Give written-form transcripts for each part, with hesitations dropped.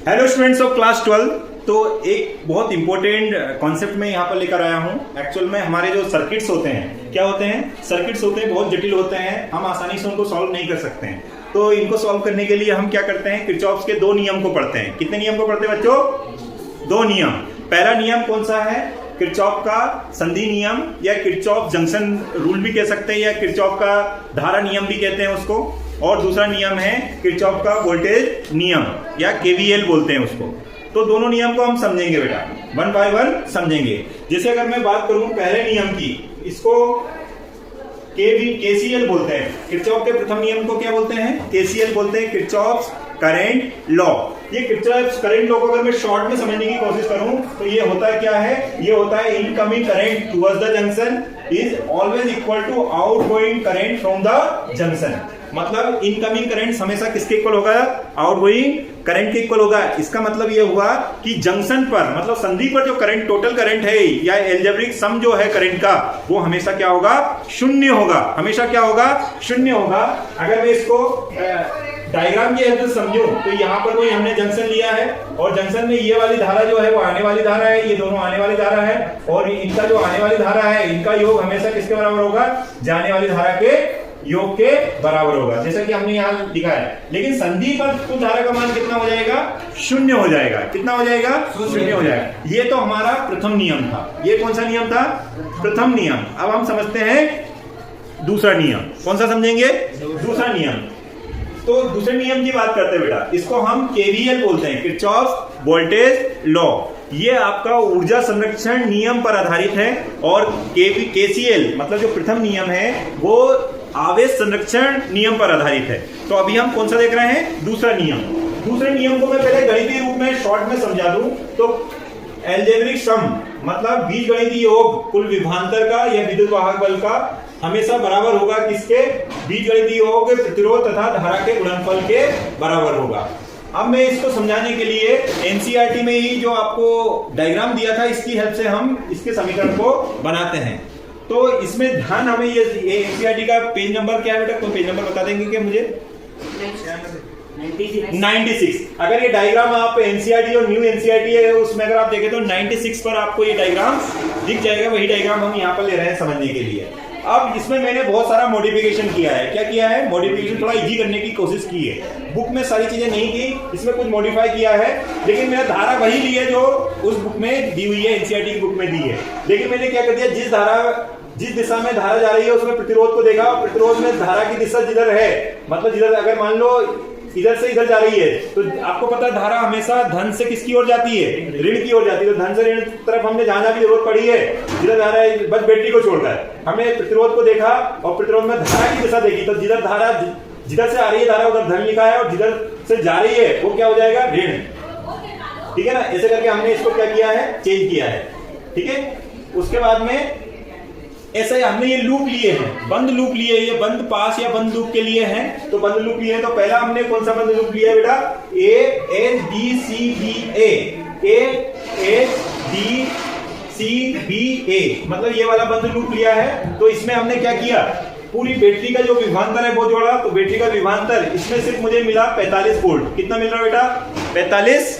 Hello students of class 12। तो एक बहुत इंपॉर्टेंट कॉन्सेप्ट में यहाँ पर लेकर आया हूँ। एक्चुअल में हमारे जो सर्किट्स होते हैं, क्या होते हैं, सर्किट्स होते हैं, बहुत जटिल होते हैं, हम आसानी से उनको सॉल्व नहीं कर सकते हैं। तो इनको सॉल्व करने के लिए हम क्या करते हैं, किरचॉफ के दो नियम को पढ़ते हैं। कितने नियम को पढ़ते हैं बच्चों? दो नियम। पहला नियम कौन सा है? किरचॉफ का संधि नियम या किरचॉफ जंक्शन रूल भी कह सकते हैं, या किरचॉफ का धारा नियम भी कहते हैं उसको। और दूसरा नियम है किरचॉफ का वोल्टेज नियम या केवीएल बोलते हैं उसको। तो दोनों नियम को हम समझेंगे बेटा, वन बाय वन समझेंगे। जैसे अगर मैं बात करूं पहले नियम की, इसको केसीएल बोलते हैं। किरचॉफ के प्रथम नियम को क्या बोलते हैं? केसीएल बोलते हैं, किरचॉफ करंट लॉ। ये किरचॉफ करंट लॉ को अगर मैं शॉर्ट में समझने की कोशिश करूं तो ये होता है क्या है? ये होता है incoming current towards the junction is always equal to outgoing current from the junction. मतलब इनकमिंग करंट हमेशा किसके इक्वल होगा? आउटगोइंग करंट के इक्वल होगा। इसका मतलब ये हुआ कि जंक्शन पर, मतलब संधि पर जो करंट, टोटल करंट है या एल्जेब्रिक सम जो है करंट का, वो हमेशा क्या होगा? शून्य होगा। हमेशा क्या होगा? शून्य होगा। अगर मैं इसको डायग्राम की हेल्प से समझूं तो यहाँ पर कोई हमने जंक्शन लिया है और जंक्शन में ये वाली धारा जो है वो आने वाली धारा है, ये दोनों आने वाली धारा है, और इनका जो आने वाली धारा है इनका योग हमेशा किसके बराबर होगा? जाने वाली धारा के योग के बराबर होगा, जैसा कि हमने यहाँ लिखा है। लेकिन संधि पर कुल धारा का मान कितना हो जाएगा? शून्य हो जाएगा। कितना हो जाएगा? शून्य हो जाएगा। ये तो हमारा प्रथम नियम था। ये कौन सा नियम था? प्रथम नियम। अब हम समझते हैं दूसरा नियम। कौन सा समझेंगे? दूसरा नियम। तो दूसरे नियम की बात करते हैं बेटा, इसको हम केवीएल बोलते हैं, किरचॉफ वोल्टेज लॉ। ये आपका ऊर्जा संरक्षण नियम पर आधारित है, और केसीएल मतलब जो प्रथम नियम है वो आवेश संरक्षण नियम पर आधारित है। तो अभी हम कौन सा देख रहे हैं? दूसरा नियम। दूसरे नियम को मैं पहले गणितीय रूप में शॉर्ट में समझा दूं तो एल्जेब्रिक सम मतलब बीजगणितीय योग कुल विभवांतर का या विद्युत वाहक बल का हमेशा बराबर होगा किसके? बीजगणितीय योग प्रतिरोध तथा धारा के गुणनफल के बराबर होगा। अब मैं इसको समझाने के लिए एनसीईआरटी में ही जो आपको डायग्राम दिया था, इसकी हेल्प से हम इसके समीकरण को बनाते हैं। तो इसमें ध्यान हमें ये एनसीईआरटी का पेज नंबर क्या है बेटा? तो पेज नंबर बता देंगे क्या मुझे? 96। अगर ये डायग्राम आप एनसीईआरटी और न्यू एनसीईआरटी है उसमें अगर आप देखें तो 96 पर आपको ये डायग्राम दिख जाएगा। वही डायग्राम हम यहाँ पर ले रहे हैं समझने के लिए। अब इसमें मैंने बहुत सारा मॉडिफिकेशन किया है। क्या किया है? मॉडिफिकेशन थोड़ा इजी करने की कोशिश की है। बुक में सारी चीजें नहीं की, इसमें कुछ मॉडिफाई किया है, लेकिन मैंने धारा वही ली है जो उस बुक में दी हुई है, एनसीईआरटी की बुक में दी है। लेकिन मैंने क्या कर दिया, जिस दिशा में धारा जा रही है उसमें प्रतिरोध को देखा, और प्रतिरोध में धारा की दिशा जिधर है, मतलब जिधर अगर मान लो इधर से इधर जा रही है तो आपको पता है धारा हमेशा धन से किसकी ओर जाती है? ऋण की ओर जाती है। तो धन से ऋण तरफ हमने जाना भी जरूरत पड़ी है, जिधर जा रहा है बस बैटरी को छोड़ता है। हमने प्रतिरोध को देखा और प्रतिरोध में धारा की दिशा देखी, तो जिधर धारा जिधर से आ रही है धारा उधर धन लिखा है, और जिधर से जा रही है वो क्या हो जाएगा? ऋण। ठीक है ना? ऐसे करके हमने इसको क्या किया है? चेंज किया है। ठीक है। उसके बाद में ऐसे हमने ये लूप लिए हैं, बंद लूप लिए, ये बंद पास या बंद लूप के लिए हैं। तो बंद लूप लिए हैं, तो पहला हमने कौन सा बंद लूप लिया है बेटा? AHDCBA मतलब ये वाला बंद लूप लिया है। तो इसमें हमने क्या किया? पूरी बैटरी का जो विभवांतर है वो जोड़ा। तो बैटरी का विभवांतर इसमें सिर्फ मुझे मिला 45 वोल्ट। कितना मिल रहा है बेटा? 45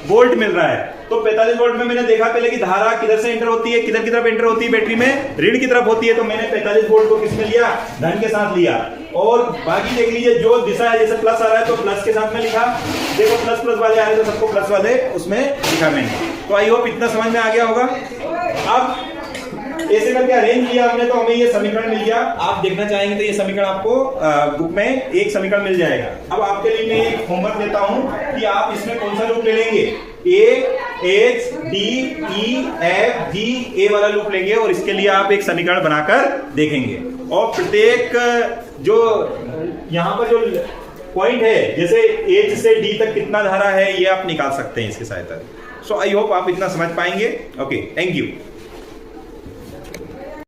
वोल्ट मिल रहा है। तो 45 वोल्ट में मैंने देखा पहले कि धारा किधर से एंटर होती है, किधर की तरफ एंटर होती है? बैटरी में ऋण की तरफ होती है। तो मैंने 45 वोल्ट को किसमें लिया? धन के साथ लिया। और बाकी देख लीजिए जो दिशा है, जैसे प्लस आ रहा है तो प्लस के साथ में लिखा। देखो प्लस प्लस वाले आ रहे हैं तो सबको प्लस वाले उसमें लिखा मैंने। तो आई होप इतना समझ में आ गया होगा। अब ऐसे करके अरेंज किया हमने तो हमें ये समीकरण मिल गया। आप देखना चाहेंगे तो ये समीकरण आपको बुक में एक समीकरण मिल जाएगा। अब आपके लिए मैं एक होमवर्क देता हूं कि आप इसमें कौन सा लूप ले लेंगे? AHDEFGA वाला लूप लेंगे, और इसके लिए आप एक समीकरण बनाकर देखेंगे। और प्रत्येक जो यहाँ पर जो पॉइंट है, जैसे H से D तक कितना धारा है, ये आप निकाल सकते हैं इसकी सहायता। सो आई होप आप इतना समझ पाएंगे। Okay, thank you.